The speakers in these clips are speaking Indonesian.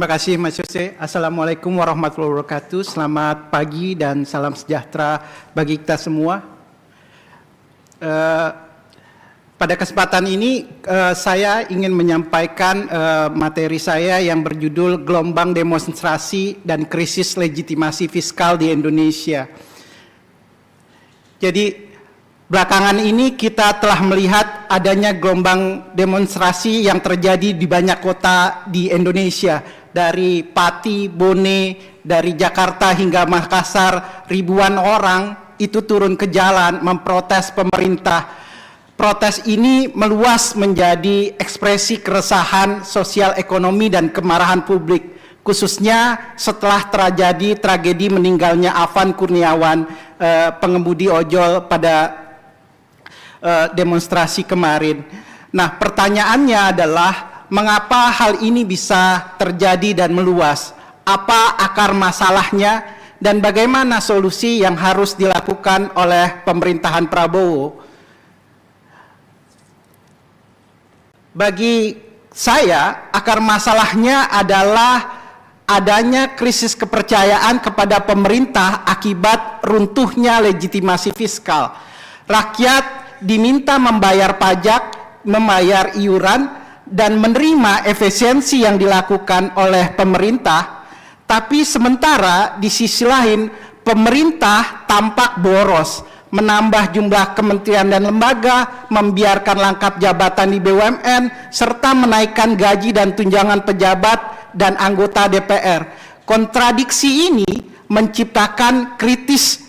Terima kasih Mas Yose. Assalamualaikum warahmatullahi wabarakatuh. Selamat pagi dan salam sejahtera bagi kita semua. Pada kesempatan ini saya ingin menyampaikan materi saya yang berjudul Gelombang Demonstrasi dan Krisis Legitimasi Fiskal di Indonesia. Jadi belakangan ini kita telah melihat adanya gelombang demonstrasi yang terjadi di banyak kota di Indonesia. Dari Pati, Bone, dari Jakarta hingga Makassar, ribuan orang itu turun ke jalan memprotes pemerintah. Protes ini meluas menjadi ekspresi keresahan sosial ekonomi dan kemarahan publik, khususnya setelah terjadi tragedi meninggalnya Afan Kurniawan, pengemudi ojol pada demonstrasi kemarin. Nah, pertanyaannya adalah mengapa hal ini bisa terjadi dan meluas? Apa akar masalahnya dan bagaimana solusi yang harus dilakukan oleh pemerintahan Prabowo? Bagi saya, akar masalahnya adalah adanya krisis kepercayaan kepada pemerintah akibat runtuhnya legitimasi fiskal. Rakyat diminta membayar pajak, membayar iuran, dan menerima efisiensi yang dilakukan oleh pemerintah, tapi sementara di sisi lain pemerintah tampak boros, menambah jumlah kementerian dan lembaga, membiarkan rangkap jabatan di BUMN, serta menaikkan gaji dan tunjangan pejabat dan anggota DPR. Kontradiksi ini menciptakan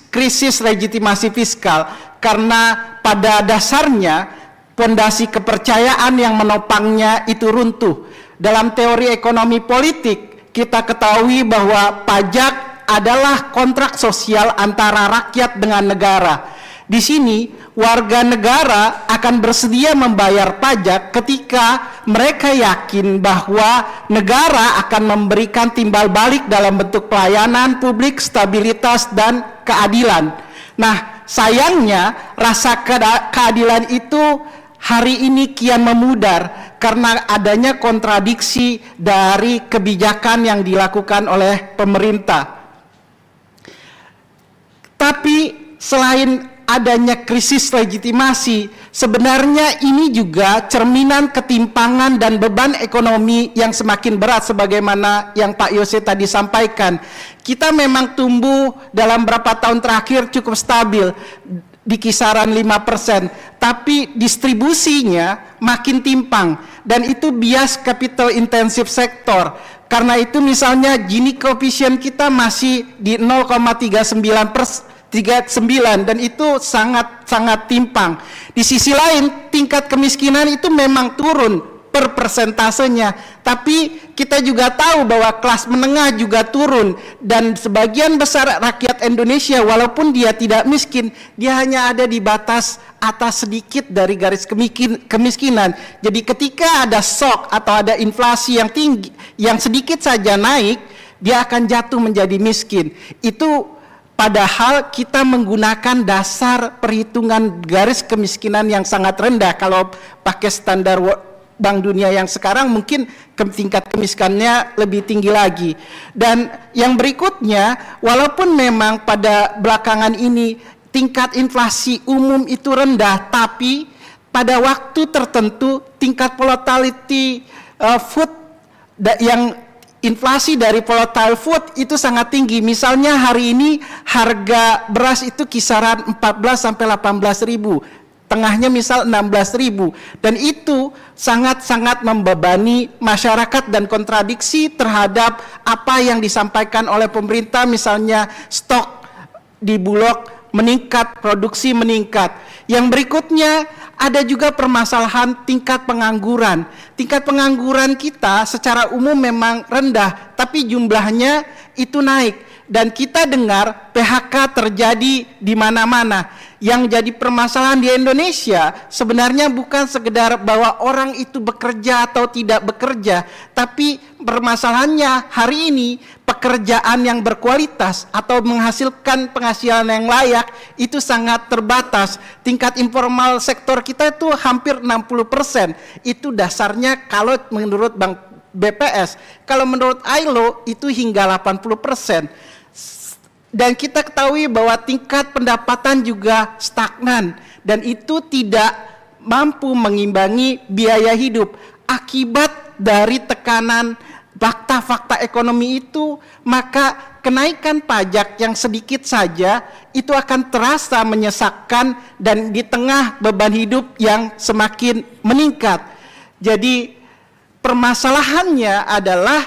krisis legitimasi fiskal, karena pada dasarnya fondasi kepercayaan yang menopangnya itu runtuh. Dalam teori ekonomi politik, kita ketahui bahwa pajak adalah kontrak sosial antara rakyat dengan negara. Di sini, warga negara akan bersedia membayar pajak ketika mereka yakin bahwa negara akan memberikan timbal balik dalam bentuk pelayanan publik, stabilitas, dan keadilan. Nah, sayangnya rasa keadilan itu hari ini kian memudar karena adanya kontradiksi dari kebijakan yang dilakukan oleh pemerintah. Tapi selain adanya krisis legitimasi, sebenarnya ini juga cerminan ketimpangan dan beban ekonomi yang semakin berat sebagaimana yang Pak Yose tadi sampaikan. Kita memang tumbuh dalam beberapa tahun terakhir cukup stabil di kisaran 5%, tapi distribusinya makin timpang, dan itu bias capital intensive sektor. Karena itu misalnya Gini coefficient kita masih di 0,39 dan itu sangat timpang. Di sisi lain tingkat kemiskinan itu memang turun per persentasenya, tapi kita juga tahu bahwa kelas menengah juga turun, dan sebagian besar rakyat Indonesia walaupun dia tidak miskin, dia hanya ada di batas atas sedikit dari garis kemiskinan. Jadi ketika ada shock atau ada inflasi yang tinggi, yang sedikit saja naik, dia akan jatuh menjadi miskin. Itu padahal kita menggunakan dasar perhitungan garis kemiskinan yang sangat rendah. Kalau pakai standar Bank Dunia yang sekarang mungkin tingkat kemiskinannya lebih tinggi lagi. Dan yang berikutnya, walaupun memang pada belakangan ini tingkat inflasi umum itu rendah, tapi pada waktu tertentu tingkat volatility food yang inflasi dari volatile food itu sangat tinggi. Misalnya hari ini harga beras itu kisaran 14 sampai 18 ribu. Tengahnya misal 16 ribu, dan itu sangat-sangat membebani masyarakat dan kontradiksi terhadap apa yang disampaikan oleh pemerintah. Misalnya stok di Bulog meningkat, produksi meningkat. Yang berikutnya ada juga permasalahan tingkat pengangguran. Tingkat pengangguran kita secara umum memang rendah, tapi jumlahnya itu naik. Dan kita dengar PHK terjadi di mana-mana. Yang jadi permasalahan di Indonesia sebenarnya bukan sekedar bahwa orang itu bekerja atau tidak bekerja, tapi permasalahannya hari ini pekerjaan yang berkualitas atau menghasilkan penghasilan yang layak itu sangat terbatas. Tingkat informal sektor kita itu hampir 60%. Itu dasarnya kalau menurut Bank BPS. Kalau menurut ILO itu hingga 80%. Dan kita ketahui bahwa tingkat pendapatan juga stagnan dan itu tidak mampu mengimbangi biaya hidup. Akibat dari tekanan fakta-fakta ekonomi itu, maka kenaikan pajak yang sedikit saja itu akan terasa menyesakkan dan di tengah beban hidup yang semakin meningkat. Jadi permasalahannya adalah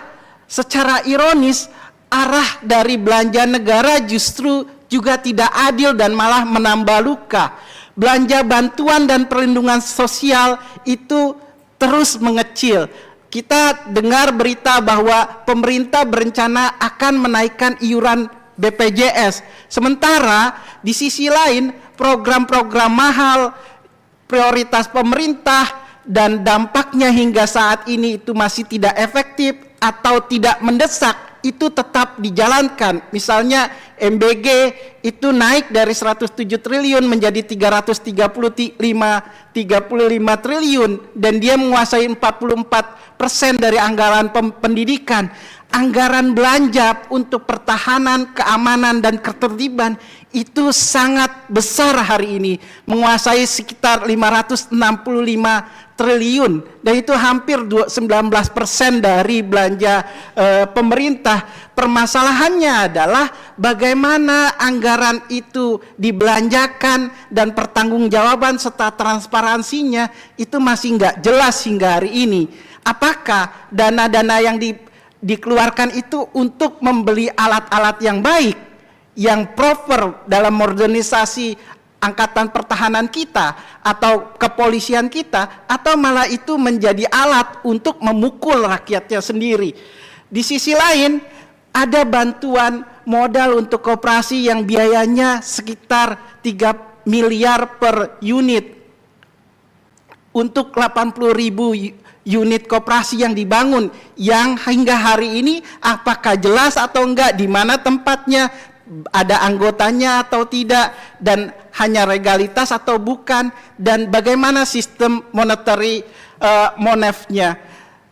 secara ironis arah dari belanja negara justru juga tidak adil dan malah menambah luka. Belanja bantuan dan perlindungan sosial itu terus mengecil. Kita dengar berita bahwa pemerintah berencana akan menaikkan iuran BPJS. Sementara di sisi lain program-program mahal, prioritas pemerintah dan dampaknya hingga saat ini itu masih tidak efektif atau tidak mendesak itu tetap dijalankan. Misalnya MBG itu naik dari 107 triliun menjadi 335 triliun dan dia menguasai 44% dari anggaran pendidikan. Anggaran belanja untuk pertahanan, keamanan, dan ketertiban itu sangat besar hari ini, menguasai sekitar 565 triliun, dan itu hampir 19% dari belanja pemerintah. Permasalahannya adalah bagaimana anggaran itu dibelanjakan dan pertanggungjawaban serta transparansinya itu masih nggak jelas hingga hari ini. Apakah dana-dana yang dikeluarkan itu untuk membeli alat-alat yang baik, yang proper dalam modernisasi angkatan pertahanan kita atau kepolisian kita, atau malah itu menjadi alat untuk memukul rakyatnya sendiri. Di sisi lain ada bantuan modal untuk koperasi yang biayanya sekitar 3 miliar per unit untuk 80.000 unit koperasi yang dibangun, yang hingga hari ini apakah jelas atau enggak, di mana tempatnya, ada anggotanya atau tidak, dan hanya legalitas atau bukan, dan bagaimana sistem monetary monefnya.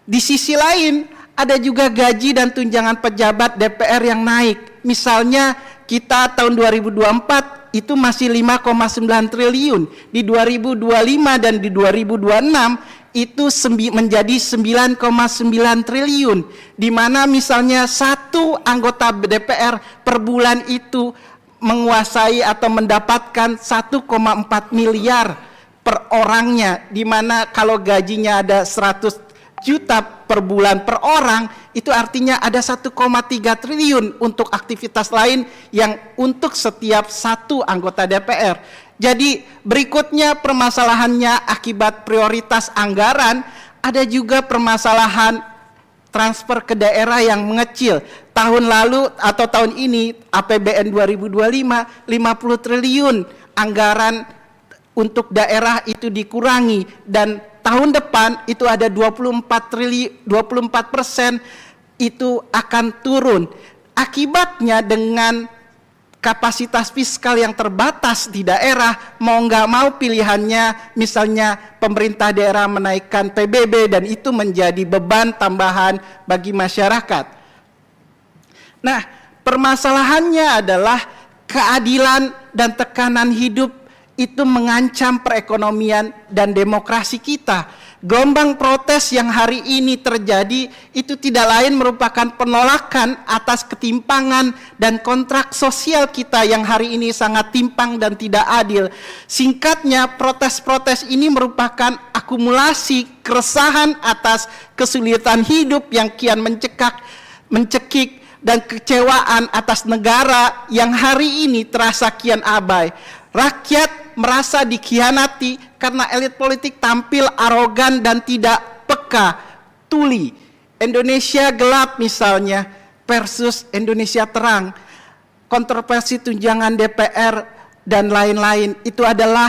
Di sisi lain ada juga gaji dan tunjangan pejabat DPR yang naik. Misalnya kita tahun 2024 itu masih 5,9 triliun, di 2025 dan di 2026 itu menjadi 9,9 triliun, di mana misalnya satu anggota DPR per bulan itu menguasai atau mendapatkan 1,4 miliar per orangnya, di mana kalau gajinya ada 100 juta per bulan per orang, itu artinya ada 1,3 triliun untuk aktivitas lain yang untuk setiap satu anggota DPR. Jadi berikutnya permasalahannya akibat prioritas anggaran, ada juga permasalahan transfer ke daerah yang mengecil. Tahun lalu atau tahun ini APBN 2025 50 triliun anggaran untuk daerah itu dikurangi, dan tahun depan itu ada 24% itu akan turun. Akibatnya dengan kapasitas fiskal yang terbatas di daerah, mau nggak mau pilihannya misalnya pemerintah daerah menaikkan PBB, dan itu menjadi beban tambahan bagi masyarakat. Nah, permasalahannya adalah keadilan dan tekanan hidup itu mengancam perekonomian dan demokrasi kita. Gelombang protes yang hari ini terjadi itu tidak lain merupakan penolakan atas ketimpangan dan kontrak sosial kita yang hari ini sangat timpang dan tidak adil. Singkatnya, protes-protes ini merupakan akumulasi keresahan atas kesulitan hidup yang kian mencekik dan kekecewaan atas negara yang hari ini terasa kian abai. Rakyat merasa dikhianati karena elit politik tampil arogan dan tidak peka, tuli. Indonesia gelap misalnya versus Indonesia terang. Kontroversi tunjangan DPR dan lain-lain itu adalah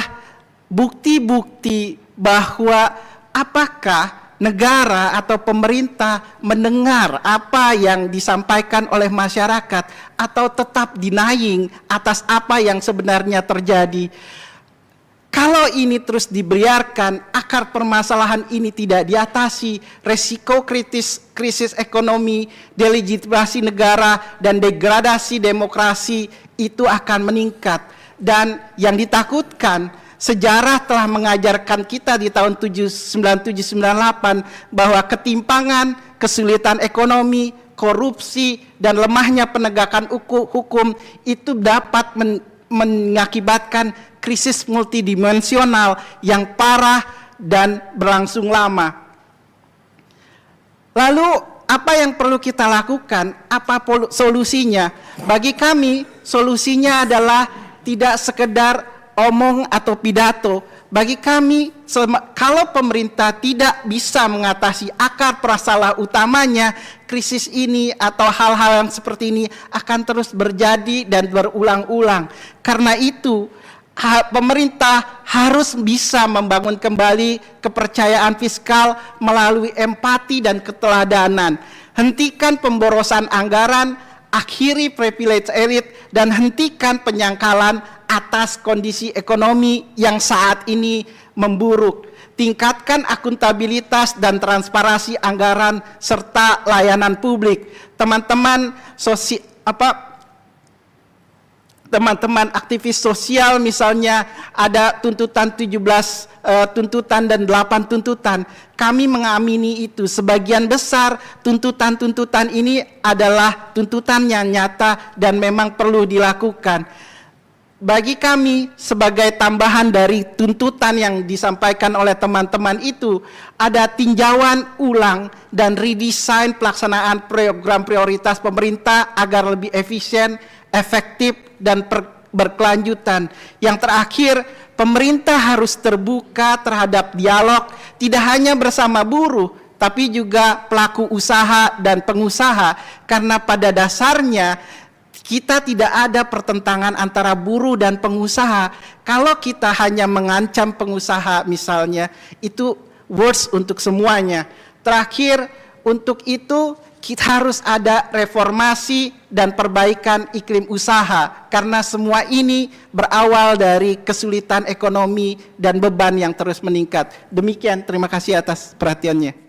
bukti-bukti bahwa apakah negara atau pemerintah mendengar apa yang disampaikan oleh masyarakat atau tetap denying atas apa yang sebenarnya terjadi. Kalau ini terus dibiarkan, akar permasalahan ini tidak diatasi, resiko krisis ekonomi, delegitimasi negara, dan degradasi demokrasi itu akan meningkat. Dan yang ditakutkan, sejarah telah mengajarkan kita di tahun 97-98 bahwa ketimpangan, kesulitan ekonomi, korupsi, dan lemahnya penegakan hukum itu dapat mengakibatkan krisis multidimensional yang parah dan berlangsung lama. Lalu apa yang perlu kita lakukan? Apa solusinya? Bagi kami, solusinya adalah tidak sekedar omong atau pidato. Bagi kami, kalau pemerintah tidak bisa mengatasi akar masalah utamanya, krisis ini atau hal-hal yang seperti ini akan terus terjadi dan berulang-ulang. Karena itu, pemerintah harus bisa membangun kembali kepercayaan fiskal melalui empati dan keteladanan. Hentikan pemborosan anggaran, akhiri privilege elit, dan hentikan penyangkalan atas kondisi ekonomi yang saat ini memburuk. Tingkatkan akuntabilitas dan transparansi anggaran serta layanan publik. Teman-teman aktivis sosial misalnya ada tuntutan 17 tuntutan dan 8 tuntutan. Kami mengamini itu. Sebagian besar tuntutan-tuntutan ini adalah tuntutan yang nyata dan memang perlu dilakukan. Bagi kami, sebagai tambahan dari tuntutan yang disampaikan oleh teman-teman itu, ada tinjauan ulang dan redesign pelaksanaan program prioritas pemerintah agar lebih efisien, efektif, dan berkelanjutan. Yang terakhir, pemerintah harus terbuka terhadap dialog, tidak hanya bersama buruh, tapi juga pelaku usaha dan pengusaha, karena pada dasarnya kita tidak ada pertentangan antara buruh dan pengusaha. Kalau kita hanya mengancam pengusaha misalnya, itu worse untuk semuanya. Terakhir, untuk itu kita harus ada reformasi dan perbaikan iklim usaha, karena semua ini berawal dari kesulitan ekonomi dan beban yang terus meningkat. Demikian, terima kasih atas perhatiannya.